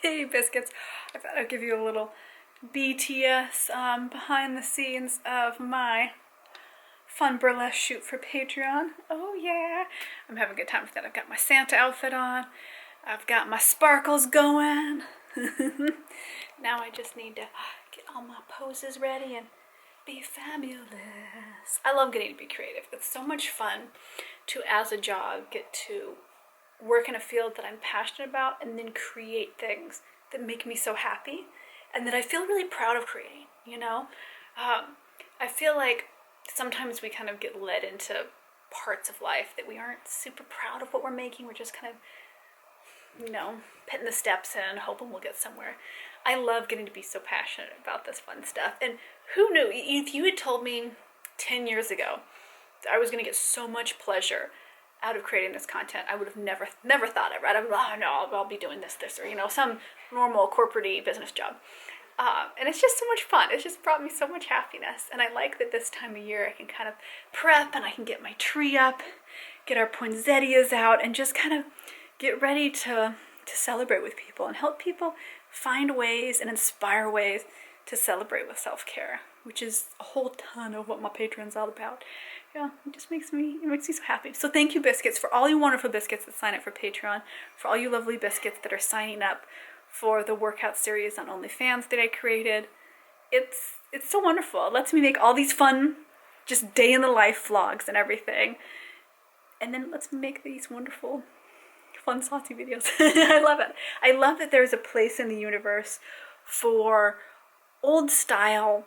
Hey Biscuits, I thought I'd give you a little BTS behind the scenes of my fun burlesque shoot for Patreon. Oh yeah, I'm having a good time with that. I've got my Santa outfit on, I've got my sparkles going. Now I just need to get all my poses ready and be fabulous. I love getting to be creative. It's so much fun to, as a job, get to work in a field that I'm passionate about and then create things that make me so happy and that I feel really proud of creating, you know? I feel like sometimes we kind of get led into parts of life that we aren't super proud of what we're making. We're just kind of, you know, putting the steps in, hoping we'll get somewhere. I love getting to be so passionate about this fun stuff. And who knew, if you had told me 10 years ago that I was going to get so much pleasure out of creating this content, I would have never thought it, right? I would, oh no, I'll be doing this, or, you know, some normal corporate-y business job. And it's just so much fun. It's just brought me so much happiness. And I like that this time of year I can kind of prep and I can get my tree up, get our poinsettias out, and just kind of get ready to celebrate with people and help people find ways and inspire ways to celebrate with self-care, which is a whole ton of what my Patreon's all about. Yeah, it just makes me so happy. So thank you, Biscuits, for all you wonderful Biscuits that sign up for Patreon, for all you lovely Biscuits that are signing up for the workout series on OnlyFans that I created. It's so wonderful. It lets me make all these fun, just day in the life vlogs and everything. And then it lets me make these wonderful, fun, saucy videos. I love it. I love that there's a place in the universe for old style,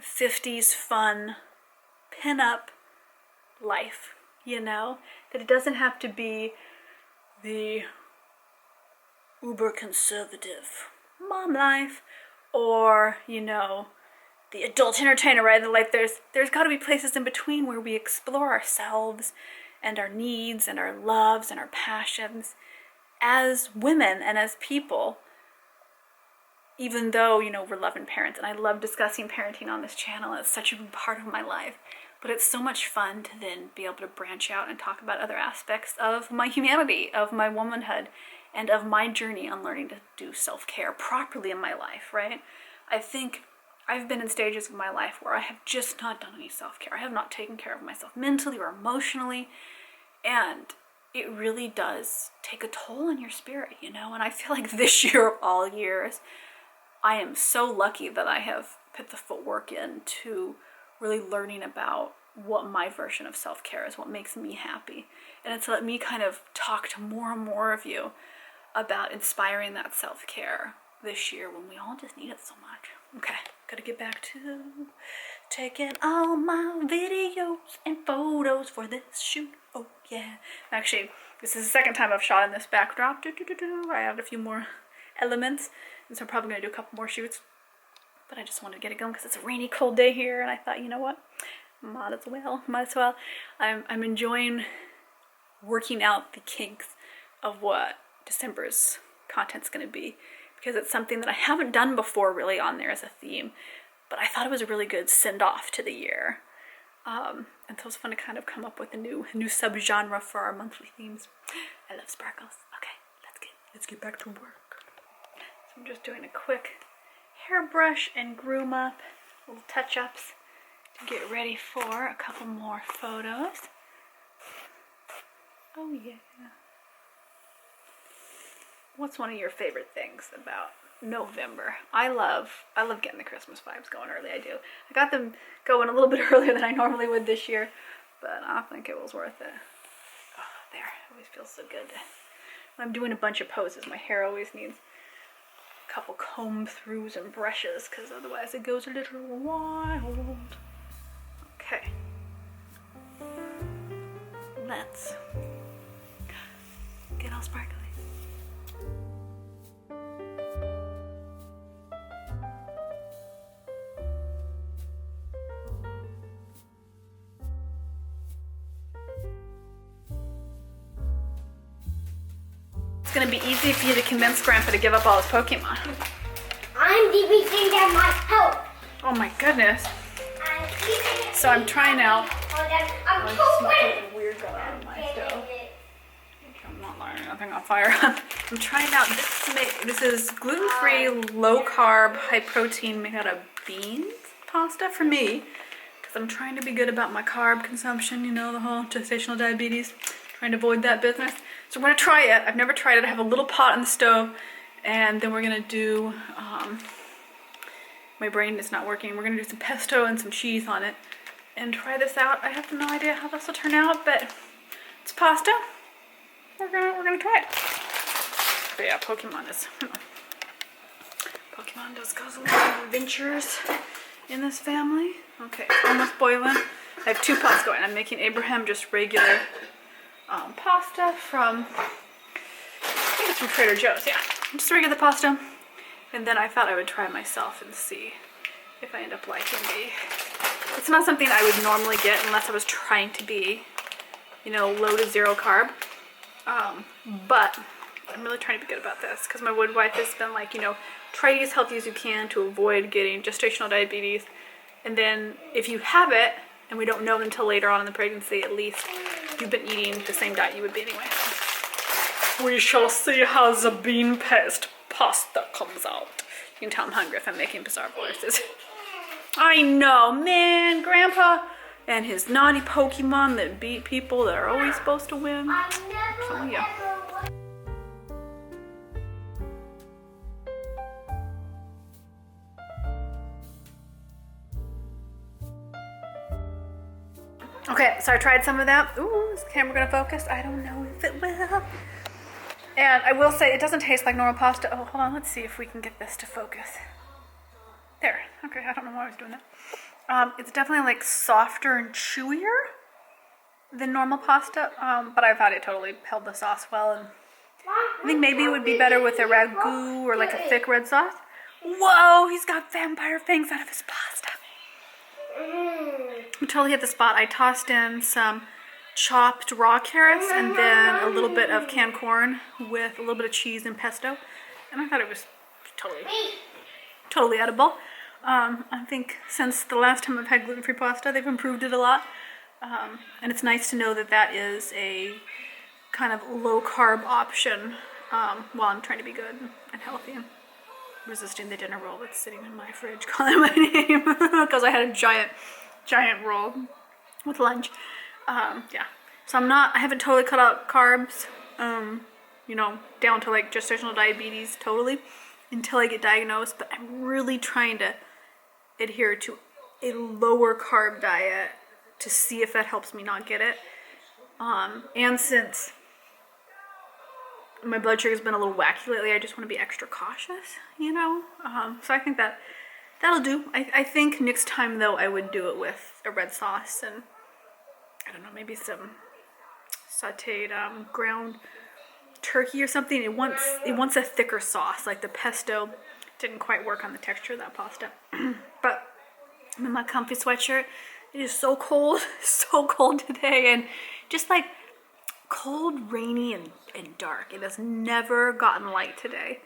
50s fun, pin-up life, you know? That it doesn't have to be the uber conservative mom life or, you know, the adult entertainer, right? Like there's got to be places in between where we explore ourselves and our needs and our loves and our passions as women and as people, even though, you know, we're loving parents. And I love discussing parenting on this channel. It's such a big part of my life. But it's so much fun to then be able to branch out and talk about other aspects of my humanity, of my womanhood, and of my journey on learning to do self-care properly in my life, right? I think I've been in stages of my life where I have just not done any self-care. I have not taken care of myself mentally or emotionally, and it really does take a toll on your spirit, you know? And I feel like this year of all years, I am so lucky that I have put the footwork in to really learning about what my version of self-care is, what makes me happy. And it's let me kind of talk to more and more of you about inspiring that self-care this year when we all just need it so much. Okay, gotta get back to taking all my videos and photos for this shoot. Oh yeah. Actually, this is the second time I've shot in this backdrop. I added a few more elements, and so I'm probably gonna do a couple more shoots. But I just wanted to get it going because it's a rainy, cold day here, and I thought, you know what, might as well. I'm enjoying working out the kinks of what December's content's going to be, because it's something that I haven't done before really on there as a theme, but I thought it was a really good send-off to the year. And so it was fun to kind of come up with a new subgenre for our monthly themes. I love sparkles. Okay, let's get back to work. So I'm just doing a quick hairbrush and groom up, little touch-ups to get ready for a couple more photos. Oh yeah. What's one of your favorite things about November? I love getting the Christmas vibes going early. I do. I got them going a little bit earlier than I normally would this year, but I think it was worth it. Oh, there. It always feels so good. When I'm doing a bunch of poses, my hair always needs a couple comb throughs and brushes, because otherwise it goes a little wild. Okay. Let's get all sparkly. It's gonna be easy for you to convince Grandpa to give up all his Pokemon. I'm DBCing that my help. Oh my goodness. So I'm trying out. I'm Something weird going on in my stove. I'm not learning. jumping on fire. I'm trying out this is gluten-free, low-carb, high-protein made out of beans pasta for me. Because I'm trying to be good about my carb consumption, you know, the whole gestational diabetes. Trying to avoid that business. So we're gonna try it. I've never tried it. I have a little pot on the stove. And then we're gonna do, my brain is not working. We're gonna do some pesto and some cheese on it. And try this out. I have no idea how this will turn out, but it's pasta. We're gonna try it. But yeah, Pokemon does cause a lot of adventures in this family. Okay, it's almost boiling. I have 2 pots going. I'm making Abraham just regular pasta from, I think it's from Trader Joe's, yeah. Just regular pasta. And then I thought I would try myself and see if I end up liking the, it's not something I would normally get unless I was trying to be, you know, low to zero carb. But I'm really trying to be good about this because my midwife has been like, you know, try to eat as healthy as you can to avoid getting gestational diabetes. And then if you have it, and we don't know until later on in the pregnancy, at least you've been eating the same diet you would be anyway. We shall see how the bean paste pasta comes out. You can tell I'm hungry if I'm making bizarre voices. I know, man, Grandpa and his naughty Pokemon that beat people that are always supposed to win. Oh yeah. Okay, so I tried some of that. Ooh, is the camera gonna focus? I don't know if it will. And I will say it doesn't taste like normal pasta. Oh, hold on, let's see if we can get this to focus. There, okay, I don't know why I was doing that. It's definitely like softer and chewier than normal pasta, but I thought it totally held the sauce well. And I think maybe it would be better with a ragu or like a thick red sauce. Whoa, he's got vampire fangs out of his pasta. We totally hit the spot. I tossed in some chopped raw carrots and then a little bit of canned corn with a little bit of cheese and pesto. And I thought it was totally edible. I think since the last time I've had gluten-free pasta, they've improved it a lot. And it's nice to know that that is a kind of low-carb option while I'm trying to be good and healthy and resisting the dinner roll that's sitting in my fridge calling my name because I had a giant roll with lunch. Yeah, so I haven't totally cut out carbs, you know, down to like gestational diabetes totally until I get diagnosed, but I'm really trying to adhere to a lower carb diet to see if that helps me not get it. And since my blood sugar's been a little wacky lately, I just want to be extra cautious, you know? So I think that'll do. I think next time though I would do it with a red sauce and I don't know, maybe some sauteed ground turkey or something. It wants a thicker sauce. Like the pesto didn't quite work on the texture of that pasta. But I'm in my comfy sweatshirt. It is so cold, so cold today, and just like cold, rainy, and dark. It has never gotten light today.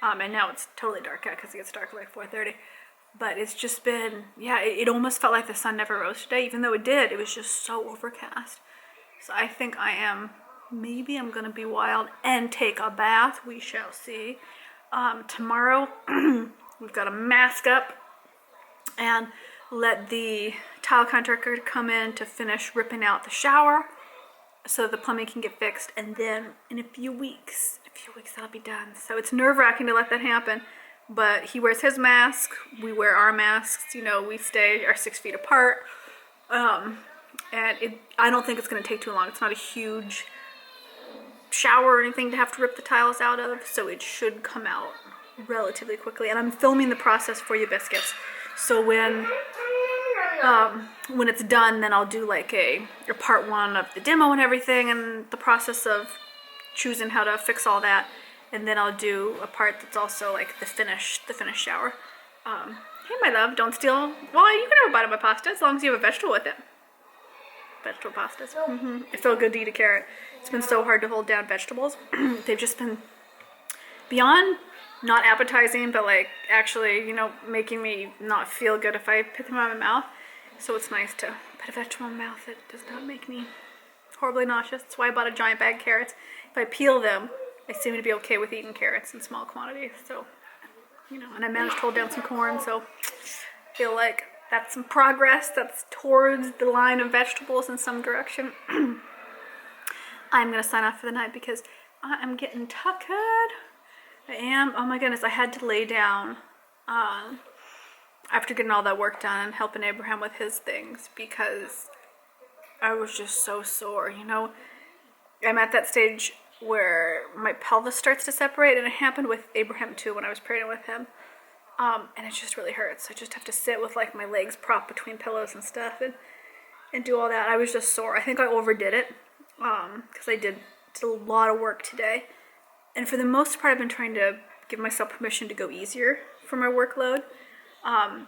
And now it's totally dark out because it gets dark at like 4:30. But it's just been, yeah, it almost felt like the sun never rose today, even though it did. It was just so overcast. So I think maybe I'm going to be wild and take a bath. We shall see. Tomorrow, we've got to mask up and let the tile contractor come in to finish ripping out the shower so the plumbing can get fixed. And then in a few weeks, that'll be done. So it's nerve-wracking to let that happen. But he wears his mask, we wear our masks, you know, we stay our 6 feet apart. And I don't think it's going to take too long. It's not a huge shower or anything to have to rip the tiles out of, so it should come out relatively quickly. And I'm filming the process for you biscuits. So when it's done, then I'll do like a part 1 of the demo and everything and the process of choosing how to fix all that. And then I'll do a part that's also like the finished shower. Hey, my love, don't steal. Well, you can have a bite of my pasta as long as you have a vegetable with it. Vegetable pastas. It felt good to eat a carrot. It's been so hard to hold down vegetables. They've just been beyond not appetizing, but like actually, you know, making me not feel good if I put them out of my mouth. So it's nice to put a vegetable in my mouth that does not make me horribly nauseous. That's why I bought a giant bag of carrots. If I peel them, I seem to be okay with eating carrots in small quantities, so, you know, and I managed to hold down some corn, so I feel like that's some progress. That's towards the line of vegetables in some direction. I'm gonna sign off for the night because I am getting tuckered. I am. Oh my goodness, I had to lay down after getting all that work done and helping Abraham with his things because I was just so sore, you know. I'm at that stage where my pelvis starts to separate, and it happened with Abraham too when I was pregnant with him. And it just really hurts. I just have to sit with like my legs propped between pillows and stuff and do all that. I was just sore. I think I overdid it because I did a lot of work today. And for the most part, I've been trying to give myself permission to go easier for my workload.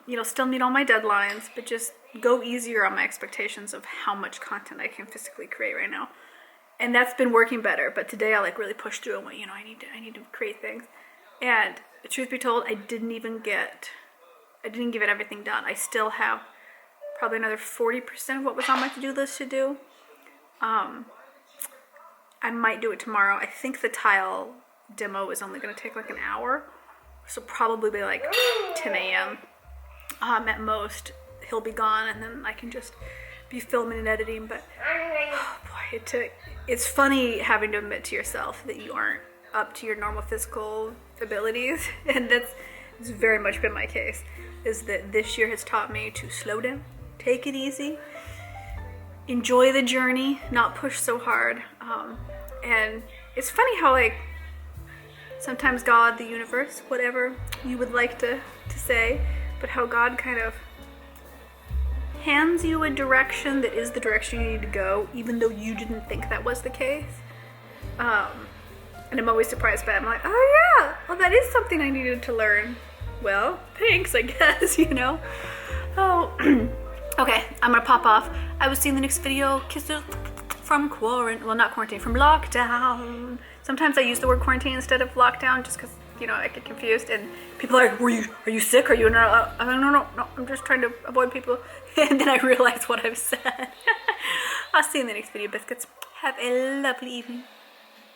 You know, still meet all my deadlines, but just go easier on my expectations of how much content I can physically create right now. And that's been working better, but today I like really pushed through and went, you know, I need to create things. And the truth be told, I didn't give it everything done. I still have probably another 40% of what was on my to-do list to do. I might do it tomorrow. I think the tile demo is only going to take like an hour, so probably by like 10 a.m. At most. He'll be gone, and then I can just be filming and editing. But oh boy, it's funny having to admit to yourself that you aren't up to your normal physical abilities, and it's very much been my case. Is that this year has taught me to slow down, take it easy, enjoy the journey, not push so hard. And it's funny how like sometimes God, the universe, whatever you would like to say, but how God kind of hands you a direction that is the direction you need to go, even though you didn't think that was the case. And I'm always surprised by it. I'm like, oh yeah, well that is something I needed to learn. Well, thanks, I guess, you know. Oh, okay, I'm gonna pop off. I will see you in the next video. Kisses from quarantine, well not quarantine, from lockdown. Sometimes I use the word quarantine instead of lockdown just because, you know, I get confused and people are like, are you sick? Are you in a, I'm like, no, I'm just trying to avoid people. And then I realize what I've said. I'll see you in the next video, biscuits. Have a lovely evening.